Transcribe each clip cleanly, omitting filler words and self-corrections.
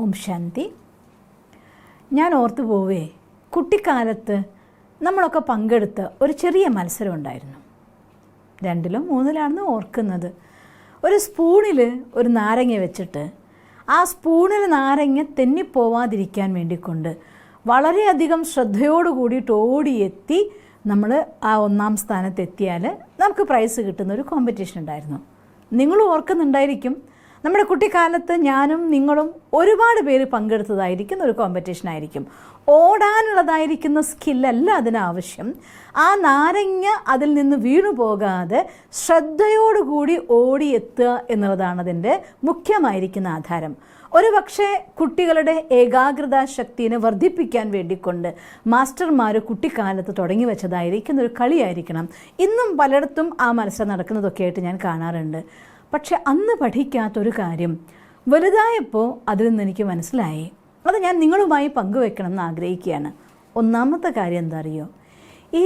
ഓം ശാന്തി. ഞാൻ ഓർത്തു പോവേ, കുട്ടിക്കാലത്ത് നമ്മളൊക്കെ പങ്കെടുത്ത ഒരു ചെറിയ മത്സരം ഉണ്ടായിരുന്നു. 2-ലോ 3-ലാണെന്ന് ഓർക്കുന്നത്. ഒരു സ്പൂണിൽ ഒരു നാരങ്ങ വെച്ചിട്ട് ആ സ്പൂണിൽ നാരങ്ങ തെന്നിപ്പോവാതിരിക്കാൻ വേണ്ടിക്കൊണ്ട് വളരെയധികം ശ്രദ്ധയോട് കൂടിയിട്ട് ഓടിയെത്തി നമ്മൾ ആ 1-ാം സ്ഥാനത്തെത്തിയാൽ നമുക്ക് പ്രൈസ് കിട്ടുന്ന ഒരു കോമ്പറ്റീഷൻ ഉണ്ടായിരുന്നു. നിങ്ങൾ ഓർക്കുന്നുണ്ടായിരിക്കും, നമ്മുടെ കുട്ടിക്കാലത്ത് ഞാനും നിങ്ങളും ഒരുപാട് പേര് പങ്കെടുത്തതായിരിക്കുന്ന ഒരു കോമ്പറ്റീഷൻ ആയിരിക്കും. ഓടാനുള്ളതായിരിക്കുന്ന സ്കില്ലല്ല അതിനാവശ്യം. ആ നാരങ്ങ അതിൽ നിന്ന് വീണു പോകാതെ ശ്രദ്ധയോടുകൂടി ഓടിയെത്തുക എന്നുള്ളതാണ് അതിൻ്റെ മുഖ്യമായിരിക്കുന്ന ആധാരം. ഒരു പക്ഷേ കുട്ടികളുടെ ഏകാഗ്രതാ ശക്തിയെ വർദ്ധിപ്പിക്കാൻ വേണ്ടിക്കൊണ്ട് മാസ്റ്റർമാർ കുട്ടിക്കാലത്ത് തുടങ്ങി വെച്ചതായിരിക്കുന്ന ഒരു കളിയായിരിക്കണം. ഇന്നും പലയിടത്തും ആ മത്സരം നടക്കുന്നതൊക്കെ ആയിട്ട് ഞാൻ കാണാറുണ്ട്. പക്ഷെ അന്ന് പഠിക്കാത്തൊരു കാര്യം വലുതായപ്പോൾ അതിൽ നിന്ന് എനിക്ക് മനസ്സിലായി. അത് ഞാൻ നിങ്ങളുമായി പങ്കുവെക്കണം എന്ന് ആഗ്രഹിക്കുകയാണ്. ഒന്നാമത്തെ കാര്യം എന്താ അറിയോ? ഈ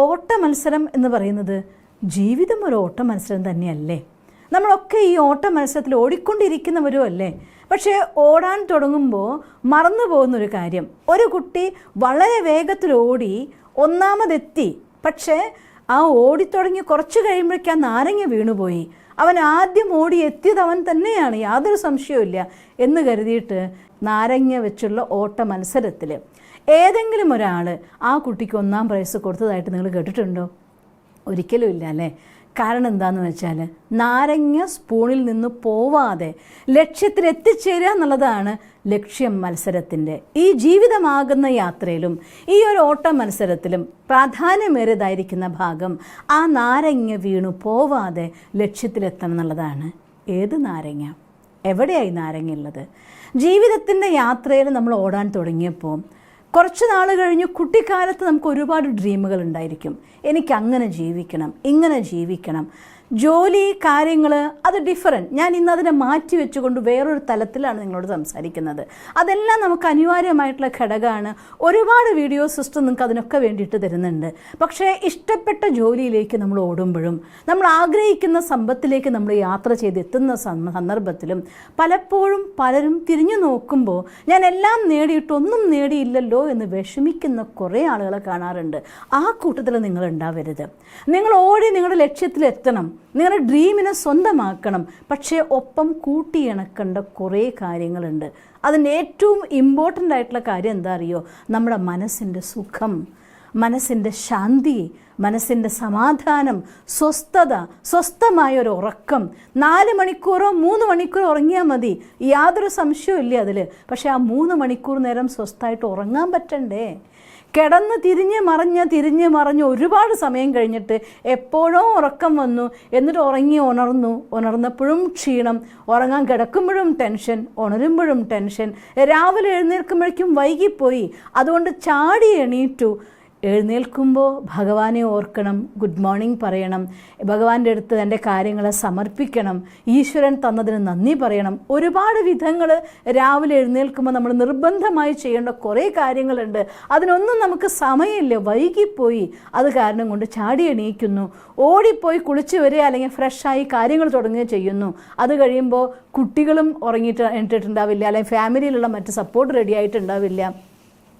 ഓട്ട മത്സരം എന്ന് പറയുന്നത് ജീവിതം ഒരു ഓട്ട മത്സരം തന്നെയല്ലേ? നമ്മളൊക്കെ ഈ ഓട്ട മത്സരത്തിൽ ഓടിക്കൊണ്ടിരിക്കുന്നവരും അല്ലേ? പക്ഷേ ഓടാൻ തുടങ്ങുമ്പോൾ മറന്നു പോകുന്നൊരു കാര്യം, ഒരു കുട്ടി വളരെ വേഗത്തിൽ ഓടി 1-ാമതെത്തി. പക്ഷേ ആ ഓടിത്തുടങ്ങി കുറച്ച് കഴിയുമ്പോഴേക്കും ആ നാരങ്ങ വീണുപോയി. അവൻ ആദ്യം ഓടി എത്തിയത് അവൻ തന്നെയാണ്, യാതൊരു സംശയവുമില്ല എന്ന് കരുതിയിട്ട് നാരങ്ങ വെച്ചുള്ള ഓട്ട മത്സരത്തിൽ ഏതെങ്കിലും ഒരാൾ ആ കുട്ടിക്ക് 1-ാം പ്രൈസ് കൊടുത്തതായിട്ട് നിങ്ങൾ കേട്ടിട്ടുണ്ടോ? ഒരിക്കലും ഇല്ല അല്ലേ? കാരണം എന്താണെന്ന് വെച്ചാൽ നാരങ്ങ സ്പൂണിൽ നിന്ന് പോവാതെ ലക്ഷ്യത്തിൽ എത്തിച്ചേരുക എന്നുള്ളതാണ് ലക്ഷ്യം മത്സരത്തിൻ്റെ. ഈ ജീവിതമാകുന്ന യാത്രയിലും ഈ ഒരു ഓട്ട മത്സരത്തിലും പ്രാധാന്യമേറിയതായിരിക്കുന്ന ഭാഗം ആ നാരങ്ങ വീണു പോവാതെ ലക്ഷ്യത്തിലെത്തണം എന്നുള്ളതാണ്. ഏത് നാരങ്ങ? എവിടെയായി നാരങ്ങ ഉള്ളത്? ജീവിതത്തിൻ്റെ യാത്രയിൽ നമ്മൾ ഓടാൻ തുടങ്ങിയപ്പോൾ കുറച്ച് നാൾ കഴിഞ്ഞ് കുട്ടിക്കാലത്ത് നമുക്ക് ഒരുപാട് ഡ്രീമുകൾ ഉണ്ടായിരിക്കും. എനിക്ക് അങ്ങനെ ജീവിക്കണം, ഇങ്ങനെ ജീവിക്കണം. ജോലി കാര്യങ്ങൾ അത് ഡിഫറൻറ്റ്. ഞാൻ ഇന്ന് അതിനെ മാറ്റി വെച്ചുകൊണ്ട് വേറൊരു തലത്തിലാണ് നിങ്ങളോട് സംസാരിക്കുന്നത്. അതെല്ലാം നമുക്ക് അനിവാര്യമായിട്ടുള്ള ഘടകമാണ്. ഒരുപാട് വീഡിയോ സിസ്റ്റം നിങ്ങൾക്ക് അതിനൊക്കെ വേണ്ടിയിട്ട് തരുന്നുണ്ട്. പക്ഷേ ഇഷ്ടപ്പെട്ട ജോലിയിലേക്ക് നമ്മൾ ഓടുമ്പോഴും നമ്മൾ ആഗ്രഹിക്കുന്ന സമ്പത്തിലേക്ക് നമ്മൾ യാത്ര ചെയ്തെത്തുന്ന സന്ദർഭത്തിലും പലപ്പോഴും പലരും തിരിഞ്ഞു നോക്കുമ്പോൾ ഞാൻ എല്ലാം നേടിയിട്ടൊന്നും നേടിയില്ലല്ലോ എന്ന് വിഷമിക്കുന്ന കുറേ ആളുകളെ കാണാറുണ്ട്. ആ കൂട്ടത്തിൽ നിങ്ങൾ ഉണ്ടാവരുത്. നിങ്ങൾ ഓടി നിങ്ങളുടെ ലക്ഷ്യത്തിലെത്തണം, നിങ്ങളുടെ ഡ്രീമിനെ സ്വന്തമാക്കണം. പക്ഷേ ഒപ്പം കൂട്ടിയിണക്കേണ്ട കുറേ കാര്യങ്ങളുണ്ട്. അതിൻ്റെ ഏറ്റവും ഇമ്പോർട്ടൻ്റ് ആയിട്ടുള്ള കാര്യം എന്താ അറിയോ? നമ്മുടെ മനസ്സിൻ്റെ സുഖം, മനസ്സിൻ്റെ ശാന്തി, മനസ്സിൻ്റെ സമാധാനം, സ്വസ്ഥത, സ്വസ്ഥമായൊരു ഉറക്കം. 4 മണിക്കൂറോ 3 മണിക്കൂറോ ഉറങ്ങിയാൽ മതി, യാതൊരു സംശയവും ഇല്ല അതിൽ. പക്ഷേ ആ 3 മണിക്കൂർ നേരം സ്വസ്ഥമായിട്ട് ഉറങ്ങാൻ പറ്റണ്ടേ? കിടന്ന് തിരിഞ്ഞ് മറിഞ്ഞ് ഒരുപാട് സമയം കഴിഞ്ഞിട്ട് എപ്പോഴോ ഉറക്കം വന്നു, എന്നിട്ട് ഉണർന്നപ്പോഴും ക്ഷീണം, ഉറങ്ങാൻ കിടക്കുമ്പോഴും ടെൻഷൻ, ഉണരുമ്പോഴും ടെൻഷൻ, രാവിലെ എഴുന്നേൽക്കുമ്പോഴേക്കും വൈകിപ്പോയി. അതുകൊണ്ട് ചാടി എണീറ്റു. എഴുന്നേൽക്കുമ്പോൾ ഭഗവാനെ ഓർക്കണം, ഗുഡ് മോർണിംഗ് പറയണം, ഭഗവാന്റെ അടുത്ത് എൻ്റെ കാര്യങ്ങളെ സമർപ്പിക്കണം, ഈശ്വരൻ തന്നതിന് നന്ദി പറയണം. ഒരുപാട് വിധങ്ങൾ രാവിലെ എഴുന്നേൽക്കുമ്പോൾ നമ്മൾ നിർബന്ധമായി ചെയ്യേണ്ട കുറേ കാര്യങ്ങളുണ്ട്. അതിനൊന്നും നമുക്ക് സമയമില്ല, വൈകിപ്പോയി. അത് കാരണം കൊണ്ട് ചാടി എണീക്കുന്നു, ഓടിപ്പോയി കുളിച്ച് വരിക, അല്ലെങ്കിൽ ഫ്രഷായി കാര്യങ്ങൾ തുടങ്ങുകയും ചെയ്യുന്നു. അത് കഴിയുമ്പോൾ കുട്ടികളും എണീറ്റിട്ടുണ്ടാവില്ല, അല്ലെങ്കിൽ ഫാമിലിയിലുള്ള മറ്റ് സപ്പോർട്ട് റെഡി ആയിട്ടുണ്ടാവില്ല.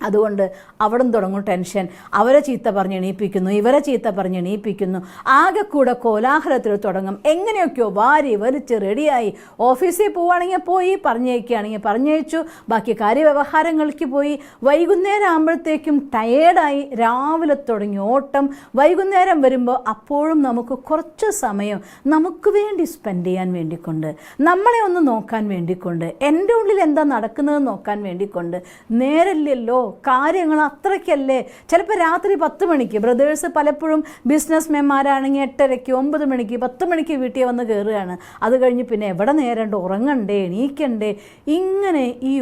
അതുകൊണ്ട് അവിടെ തുടങ്ങും ടെൻഷൻ. അവരെ ചീത്ത പറഞ്ഞ് എണീപ്പിക്കുന്നു, ഇവരെ ചീത്ത പറഞ്ഞ് എണീപ്പിക്കുന്നു. ആകെ കൂടെ കോലാഹലത്തിൽ തുടങ്ങും. എങ്ങനെയൊക്കെയോ വാരി വലിച്ച് റെഡിയായി ഓഫീസിൽ പോവുകയാണെങ്കിൽ പോയി, പറഞ്ഞയക്കുകയാണെങ്കിൽ പറഞ്ഞയച്ചു, ബാക്കി കാര്യവ്യവഹാരങ്ങൾക്ക് പോയി. വൈകുന്നേരം ആകുമ്പോഴത്തേക്കും ടയേർഡായി. രാവിലെ തുടങ്ങി ഓട്ടം. വൈകുന്നേരം വരുമ്പോൾ അപ്പോഴും നമുക്ക് കുറച്ച് സമയം നമുക്ക് വേണ്ടി സ്പെൻഡ് ചെയ്യാൻ വേണ്ടിക്കൊണ്ട്, നമ്മളെ ഒന്ന് നോക്കാൻ വേണ്ടിക്കൊണ്ട്, എൻ്റെ ഉള്ളിൽ എന്താ നടക്കുന്നത് നോക്കാൻ വേണ്ടിക്കൊണ്ട്. നേരല്ലല്ലോ, കാര്യങ്ങൾ അത്രയ്ക്കല്ലേ. ചിലപ്പോൾ രാത്രി 10 മണിക്ക് ബ്രദേഴ്സ് പലപ്പോഴും ബിസിനസ് മെന്മാരാണെങ്കിൽ 8:30, 9 മണിക്ക്, 10 മണിക്ക് വീട്ടിൽ വന്ന് കയറുകയാണ്. അത് കഴിഞ്ഞ് പിന്നെ എവിടെ നേരണ്ട്, ഉറങ്ങണ്ടേ, എണീക്കണ്ടേ? ഇങ്ങനെ ഈ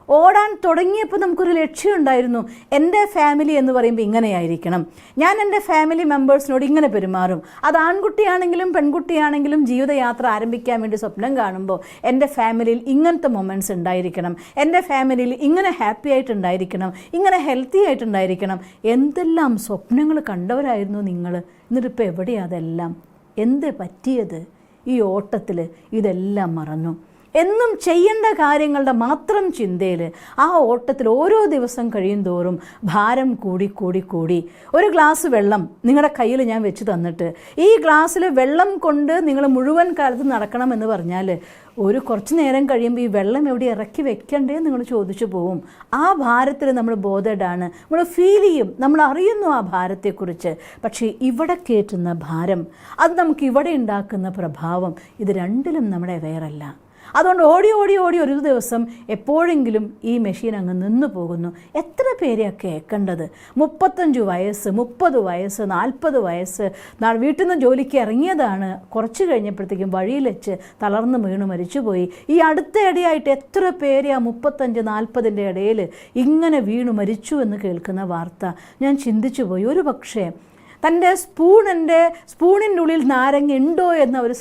ഓടാൻ തുടങ്ങിയപ്പോൾ നമുക്കൊരു ലക്ഷ്യം ഉണ്ടായിരുന്നു. എൻ്റെ ഫാമിലി എന്ന് പറയുമ്പോൾ ഇങ്ങനെയായിരിക്കണം, ഞാൻ എൻ്റെ ഫാമിലി മെമ്പേഴ്സിനോട് ഇങ്ങനെ പെരുമാറും. അത് ആൺകുട്ടിയാണെങ്കിലും പെൺകുട്ടിയാണെങ്കിലും ജീവിതയാത്ര ആരംഭിക്കാൻ വേണ്ടി സ്വപ്നം കാണുമ്പോൾ എൻ്റെ ഫാമിലിയിൽ ഇങ്ങനത്തെ മൊമെൻറ്റ്സ് ഉണ്ടായിരിക്കണം, എൻ്റെ ഫാമിലിയിൽ ഇങ്ങനെ ഹാപ്പി ആയിട്ടുണ്ടായിരിക്കണം, ഇങ്ങനെ ഹെൽത്തി ആയിട്ടുണ്ടായിരിക്കണം. എന്തെല്ലാം സ്വപ്നങ്ങൾ കണ്ടവരായിരുന്നു നിങ്ങൾ. എന്നിട്ടിപ്പോൾ എവിടെയാണ് അതെല്ലാം? എന്ത് പറ്റിയത്? ഈ ഓട്ടത്തിൽ ഇതെല്ലാം മറന്നു. എന്നും ചെയ്യേണ്ട കാര്യങ്ങളുടെ മാത്രം ചിന്തയിൽ ആ ഓട്ടത്തിൽ ഓരോ ദിവസം കഴിയും തോറും ഭാരം കൂടി കൂടി കൂടി. ഒരു ഗ്ലാസ് വെള്ളം നിങ്ങളുടെ കയ്യിൽ ഞാൻ വെച്ച് തന്നിട്ട് ഈ ഗ്ലാസ്സിൽ വെള്ളം കൊണ്ട് നിങ്ങൾ മുഴുവൻ കാലത്ത് നടക്കണമെന്ന് പറഞ്ഞാൽ ഒരു കുറച്ച് നേരം കഴിയുമ്പോൾ ഈ വെള്ളം എവിടെ ഇറക്കി വെക്കണ്ടേ നിങ്ങൾ ചോദിച്ചു പോവും. ആ ഭാരത്തിൽ നമ്മൾ ബോധേഡാണ്, നമ്മൾ ഫീൽ ചെയ്യും, നമ്മൾ അറിയുന്നു ആ ഭാരത്തെക്കുറിച്ച്. പക്ഷേ ഇവിടെ കയറ്റുന്ന ഭാരം, അത് നമുക്ക് ഇവിടെ ഉണ്ടാക്കുന്ന പ്രഭാവം, ഇത് രണ്ടിലും നമ്മുടെ അവെയറല്ല. അതുകൊണ്ട് ഓടി ഓടി ഓടി ഒരു ദിവസം എപ്പോഴെങ്കിലും ഈ മെഷീൻ അങ്ങ് നിന്നു പോകുന്നു. എത്ര പേരെയാണ് കേൾക്കേണ്ടത്? 35 വയസ്സ്, 30 വയസ്സ്, 40 വയസ്സ്, വീട്ടിൽ നിന്ന് ജോലിക്ക് ഇറങ്ങിയതാണ്, കുറച്ച് കഴിഞ്ഞപ്പോഴത്തേക്കും വഴിയിൽ വെച്ച് തളർന്ന് വീണ് മരിച്ചുപോയി. ഈ അടുത്ത ഇടയായിട്ട് എത്ര പേരെ ആ 35-40 ഇടയിൽ ഇങ്ങനെ വീണു മരിച്ചു എന്ന് കേൾക്കുന്ന വാർത്ത ഞാൻ ചിന്തിച്ചു പോയി. ഒരു പക്ഷേ തൻ്റെ സ്പൂണിൻ്റെ ഉള്ളിൽ നാരങ്ങ ഉണ്ടോ എന്ന് അവർ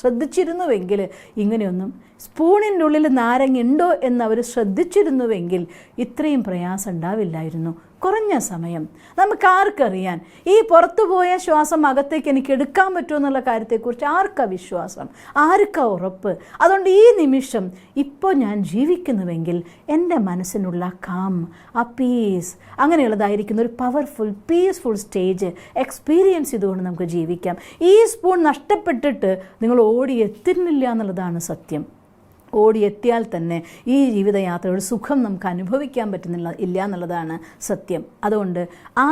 ശ്രദ്ധിച്ചിരുന്നുവെങ്കിൽ, ഇങ്ങനെയൊന്നും സ്പൂണിൻ്റെ ഉള്ളിൽ നാരങ്ങ ഉണ്ടോ എന്നവർ ശ്രദ്ധിച്ചിരുന്നുവെങ്കിൽ ഇത്രയും പ്രയാസം ഉണ്ടാവില്ലായിരുന്നു. കുറഞ്ഞ സമയം. നമുക്ക് ആർക്കറിയാൻ ഈ പുറത്തുപോയ ശ്വാസം അകത്തേക്ക് എനിക്ക് എടുക്കാൻ പറ്റുമോ എന്നുള്ള കാര്യത്തെക്കുറിച്ച് ആർക്കാ വിശ്വാസം, ആർക്കാ ഉറപ്പ്? അതുകൊണ്ട് ഈ നിമിഷം ഇപ്പോൾ ഞാൻ ജീവിക്കുന്നുവെങ്കിൽ എൻ്റെ മനസ്സിനുള്ള കാം, ആ പീസ്, അങ്ങനെയുള്ളതായിരിക്കുന്ന ഒരു പവർഫുൾ പീസ്ഫുൾ സ്റ്റേജ് എക്സ്പീരിയൻസ് ചെയ്തുകൊണ്ട് നമുക്ക് ജീവിക്കാം. ഈ സ്പൂൺ നഷ്ടപ്പെട്ടിട്ട് നിങ്ങൾ ഓടി എത്തുന്നില്ല എന്നുള്ളതാണ് സത്യം. ഓടിയെത്തിയാൽ തന്നെ ഈ ജീവിതയാത്രയുടെ സുഖം നമുക്ക് അനുഭവിക്കാൻ ഇല്ല എന്നുള്ളതാണ് സത്യം. അതുകൊണ്ട് ആ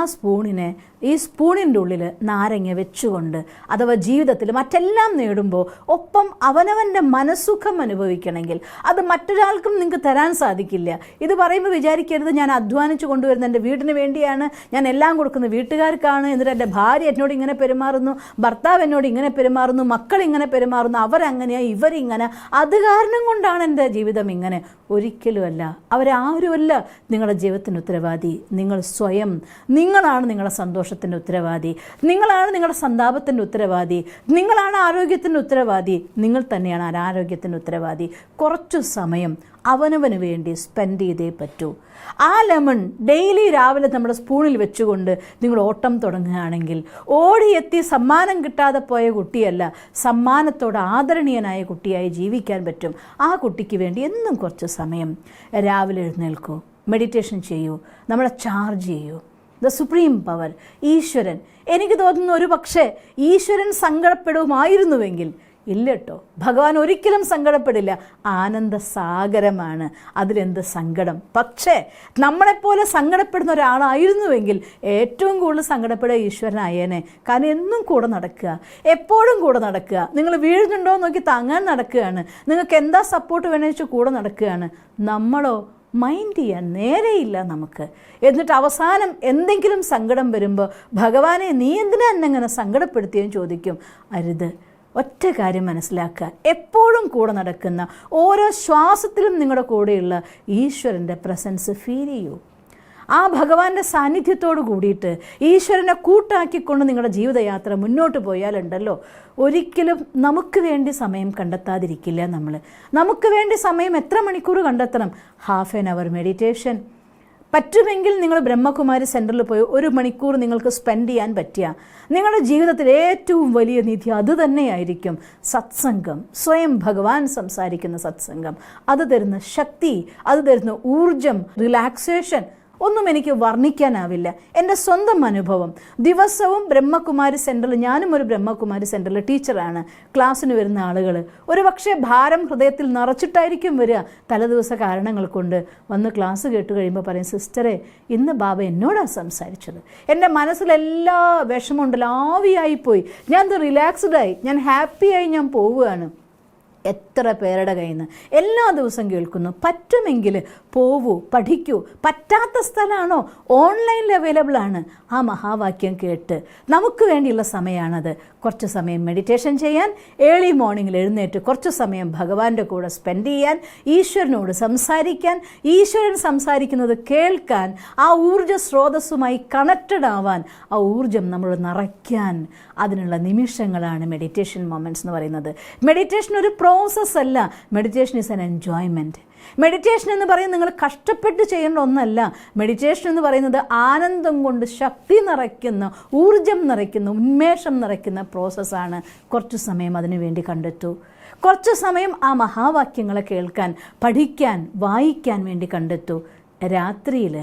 ഈ സ്പൂണിൻ്റെ ഉള്ളിൽ നാരങ്ങ വെച്ചുകൊണ്ട്, അഥവാ ജീവിതത്തിൽ മറ്റെല്ലാം നേടുമ്പോൾ ഒപ്പം അവനവൻ്റെ മനസ്സുഖം അനുഭവിക്കണമെങ്കിൽ അത് മറ്റൊരാൾക്കും നിങ്ങൾക്ക് തരാൻ സാധിക്കില്ല. ഇത് പറയുമ്പോൾ വിചാരിക്കരുത് ഞാൻ അധ്വാനിച്ച് കൊണ്ടുവരുന്ന എൻ്റെ വീടിന് വേണ്ടിയാണ്, ഞാൻ എല്ലാം കൊടുക്കുന്നത് വീട്ടുകാർക്കാണ്, എന്നിട്ട് എൻ്റെ ഭാര്യ എന്നോട് ഇങ്ങനെ പെരുമാറുന്നു, ഭർത്താവ് എന്നോട് ഇങ്ങനെ പെരുമാറുന്നു, മക്കൾ ഇങ്ങനെ പെരുമാറുന്നു, അവരങ്ങനെയാണ്, ഇവരിങ്ങനെ, അത് കാരണം കൊണ്ടാണ് എൻ്റെ ജീവിതം ഇങ്ങനെ. ഒരിക്കലുമല്ല. അവരാരുമല്ല നിങ്ങളുടെ ജീവിതത്തിന് ഉത്തരവാദി. നിങ്ങൾ സ്വയം. നിങ്ങളാണ് നിങ്ങളുടെ സന്തോഷത്തിൻ്റെ ഉത്തരവാദി, നിങ്ങളാണ് നിങ്ങളുടെ സന്താപത്തിൻ്റെ ഉത്തരവാദി, നിങ്ങളാണ് ആരോഗ്യത്തിൻ്റെ ഉത്തരവാദി, നിങ്ങൾ തന്നെയാണ് ആരോഗ്യത്തിൻ്റെ ഉത്തരവാദി. കുറച്ചു സമയം അവനവന് വേണ്ടി സ്പെൻഡ് ചെയ്തേ പറ്റൂ. ആ ലെമൺ ഡെയിലി രാവിലെ നമ്മുടെ സ്പൂണിൽ വെച്ചുകൊണ്ട് നിങ്ങൾ ഓട്ടം തുടങ്ങുകയാണെങ്കിൽ ഓടിയെത്തി സമ്മാനം കിട്ടാതെ പോയ കുട്ടിയല്ല, സമ്മാനത്തോട് ആദരണീയനായ കുട്ടിയായി ജീവിക്കാൻ പറ്റും. ആ കുട്ടിക്ക് വേണ്ടി എന്നും കുറച്ച് സമയം രാവിലെ എഴുന്നേൽക്കൂ, മെഡിറ്റേഷൻ ചെയ്യൂ, നമ്മളെ ചാർജ് ചെയ്യൂ. ദ സുപ്രീം പവർ, ഈശ്വരൻ. എനിക്ക് തോന്നുന്നു ഒരു പക്ഷേ ഈശ്വരൻ സങ്കടപ്പെടുമായിരുന്നുവെങ്കിൽ, ഇല്ല കേട്ടോ, ഭഗവാൻ ഒരിക്കലും സങ്കടപ്പെടില്ല. ആനന്ദസാഗരമാണ്, അതിലെന്ത് സങ്കടം. പക്ഷേ നമ്മളെപ്പോലെ സങ്കടപ്പെടുന്ന ഒരാളായിരുന്നുവെങ്കിൽ ഏറ്റവും കൂടുതൽ സങ്കടപ്പെടുക ഈശ്വരനായേനെ. കാരണം എന്നും കൂടെ നടക്കുക, എപ്പോഴും കൂടെ നടക്കുക. നിങ്ങൾ വീഴുന്നുണ്ടോ നോക്കി താങ്ങാൻ നടക്കുകയാണ്, നിങ്ങൾക്ക് എന്താ സപ്പോർട്ട് വേണമെന്ന് വെച്ചാൽ കൂടെ നടക്കുകയാണ്. നമ്മളോ മൈൻഡ് ചെയ്യാൻ നേരെയില്ല നമുക്ക്. എന്നിട്ട് അവസാനം എന്തെങ്കിലും സങ്കടം വരുമ്പോൾ ഭഗവാനെ നീ എന്തിനാ എന്നെങ്ങനെ സങ്കടപ്പെടുത്തിയെന്ന് ചോദിക്കും. അരുത്. ഒറ്റ കാര്യം മനസ്സിലാക്കുക, എപ്പോഴും കൂടെ നടക്കുന്ന, ഓരോ ശ്വാസത്തിലും നിങ്ങളുടെ കൂടെയുള്ള ഈശ്വരൻ്റെ പ്രസൻസ് ഫീൽ ചെയ്യൂ. ആ ഭഗവാന്റെ സാന്നിധ്യത്തോട് കൂടിയിട്ട് ഈശ്വരനെ കൂട്ടാക്കിക്കൊണ്ട് നിങ്ങളുടെ ജീവിതയാത്ര മുന്നോട്ട് പോയാലുണ്ടല്ലോ, ഒരിക്കലും നമുക്ക് വേണ്ടി സമയം കണ്ടെത്താതിരിക്കില്ല നമ്മൾ. നമുക്ക് വേണ്ടി സമയം എത്ര മണിക്കൂർ കണ്ടെത്തണം? Half an hour meditation. പറ്റുമെങ്കിൽ നിങ്ങൾ ബ്രഹ്മകുമാരി സെൻറ്ററിൽ പോയി 1 മണിക്കൂർ നിങ്ങൾക്ക് സ്പെൻഡ് ചെയ്യാൻ പറ്റിയ നിങ്ങളുടെ ജീവിതത്തിൽ ഏറ്റവും വലിയ നിധി അത് തന്നെയായിരിക്കും സത്സംഗം. സ്വയം ഭഗവാൻ സംസാരിക്കുന്ന സത്സംഗം. അത് തരുന്ന ശക്തി, അത് തരുന്ന ഊർജം, റിലാക്സേഷൻ ഒന്നും എനിക്ക് വർണ്ണിക്കാനാവില്ല. എൻ്റെ സ്വന്തം അനുഭവം. ദിവസവും ബ്രഹ്മകുമാരി സെൻറ്ററിൽ, ഞാനും ഒരു ബ്രഹ്മകുമാരി സെൻറ്ററിൽ ടീച്ചറാണ്. ക്ലാസ്സിന് വരുന്ന ആളുകൾ ഒരു പക്ഷേ ഭാരം ഹൃദയത്തിൽ നിറച്ചിട്ടായിരിക്കും വരിക. തലേദിവസ കാരണങ്ങൾ കൊണ്ട് വന്ന് ക്ലാസ് കേട്ട് കഴിയുമ്പോൾ പറയും, സിസ്റ്ററെ ഇന്ന് ബാബ എന്നോടാണ് സംസാരിച്ചത്, എൻ്റെ മനസ്സിലെല്ലാ വിഷമമുണ്ടല്ലോ ആവിയായിപ്പോയി, ഞാൻ റിലാക്സ്ഡായി, ഞാൻ ഹാപ്പിയായി ഞാൻ പോവുകയാണ്. എത്ര പേരുടെ കയ്യിൽ നിന്ന് എല്ലാ ദിവസവും കേൾക്കുന്നു. പറ്റുമെങ്കിൽ പോവൂ, പഠിക്കൂ. പറ്റാത്ത സ്ഥലമാണോ, ഓൺലൈനിൽ അവൈലബിൾ ആണ്. ആ മഹാവാക്യം കേട്ട് നമുക്ക് വേണ്ടിയുള്ള സമയമാണത്. കുറച്ച് സമയം മെഡിറ്റേഷൻ ചെയ്യാൻ, ഏർലി മോർണിംഗിൽ എഴുന്നേറ്റ് കുറച്ച് സമയം ഭഗവാന്റെ കൂടെ സ്പെൻഡ് ചെയ്യാൻ, ഈശ്വരനോട് സംസാരിക്കാൻ, ഈശ്വരൻ സംസാരിക്കുന്നത് കേൾക്കാൻ, ആ ഊർജ്ജ സ്രോതസ്സുമായി കണക്റ്റഡ് ആവാൻ, ആ ഊർജ്ജം നമ്മൾ നിറയ്ക്കാൻ, അതിനുള്ള നിമിഷങ്ങളാണ് മെഡിറ്റേഷൻ മൊമെൻറ്റ്സ് എന്ന് പറയുന്നത്. മെഡിറ്റേഷൻ ഒരു പ്രോസസ് അല്ല. Meditation is an enjoyment. Meditation എന്ന് പറയുന്നത് നിങ്ങൾ കഷ്ടപ്പെട്ട് ചെയ്യേണ്ട ഒന്നല്ല. മെഡിറ്റേഷൻ എന്ന് പറയുന്നത് ആനന്ദം കൊണ്ട് ശക്തി നിറയ്ക്കുന്ന, ഊർജം നിറയ്ക്കുന്ന, ഉന്മേഷം നിറയ്ക്കുന്ന പ്രോസസ്സാണ്. കുറച്ച് സമയം അതിനു വേണ്ടി കണ്ടെത്തൂ. കുറച്ച് സമയം ആ മഹാവാക്യങ്ങളെ കേൾക്കാൻ, പഠിക്കാൻ, വായിക്കാൻ വേണ്ടി കണ്ടെത്തൂ. രാത്രിയിൽ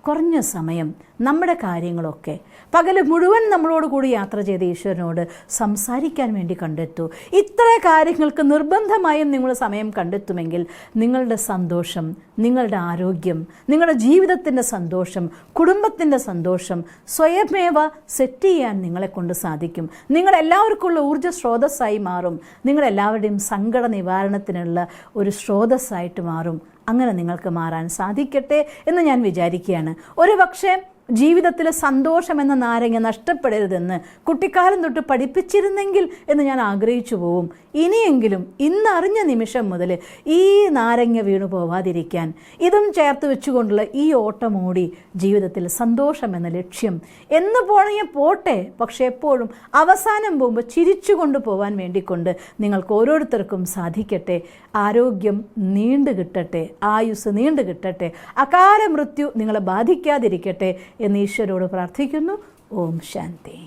കുറഞ്ഞ സമയം നമ്മുടെ കാര്യങ്ങളൊക്കെ, പകൽ മുഴുവൻ നമ്മളോട് കൂടി യാത്ര ചെയ്ത ഈശ്വരനോട് സംസാരിക്കാൻ വേണ്ടി കണ്ടെത്തൂ. ഇത്ര കാര്യങ്ങൾക്ക് നിർബന്ധമായും നിങ്ങൾ സമയം കണ്ടെത്തുമെങ്കിൽ നിങ്ങളുടെ സന്തോഷം, നിങ്ങളുടെ ആരോഗ്യം, നിങ്ങളുടെ ജീവിതത്തിൻ്റെ സന്തോഷം, കുടുംബത്തിൻ്റെ സന്തോഷം സ്വയമേവ സെറ്റ് ചെയ്യാൻ നിങ്ങളെക്കൊണ്ട് സാധിക്കും. നിങ്ങളെല്ലാവർക്കുള്ള ഊർജ്ജ സ്രോതസ്സായി മാറും. നിങ്ങളെല്ലാവരുടെയും സങ്കട നിവാരണത്തിനുള്ള ഒരു സ്രോതസ്സായിട്ട് മാറും. അങ്ങനെ നിങ്ങൾക്ക് മാറാൻ സാധിക്കട്ടെ എന്ന് ഞാൻ വിചാരിക്കുകയാണ്. ഒരു പക്ഷേ ജീവിതത്തിൽ സന്തോഷം എന്ന നാരങ്ങ നഷ്ടപ്പെടരുതെന്ന് കുട്ടിക്കാലം തൊട്ട് പഠിപ്പിച്ചിരുന്നെങ്കിൽ എന്ന് ഞാൻ ആഗ്രഹിച്ചു പോവും. ഇനിയെങ്കിലും ഇന്നറിഞ്ഞ നിമിഷം മുതൽ ഈ നാരങ്ങ വീണു പോവാതിരിക്കാൻ ഇതും ചേർത്ത് വെച്ചുകൊണ്ടുള്ള ഈ ഓട്ടമോടി ജീവിതത്തിൽ സന്തോഷം എന്ന ലക്ഷ്യം എന്ന് പോണെങ്കിൽ പോട്ടെ, പക്ഷേ എപ്പോഴും അവസാനം പോകുമ്പോൾ ചിരിച്ചുകൊണ്ട് പോകാൻ വേണ്ടിക്കൊണ്ട് നിങ്ങൾക്ക് ഓരോരുത്തർക്കും സാധിക്കട്ടെ. ആരോഗ്യം നീണ്ടു കിട്ടട്ടെ, ആയുസ് നീണ്ടു കിട്ടട്ടെ, അകാല മൃത്യു നിങ്ങളെ ബാധിക്കാതിരിക്കട്ടെ എന്ന് ഈശ്വരോട് പ്രാർത്ഥിക്കുന്നു. ഓം ശാന്തി.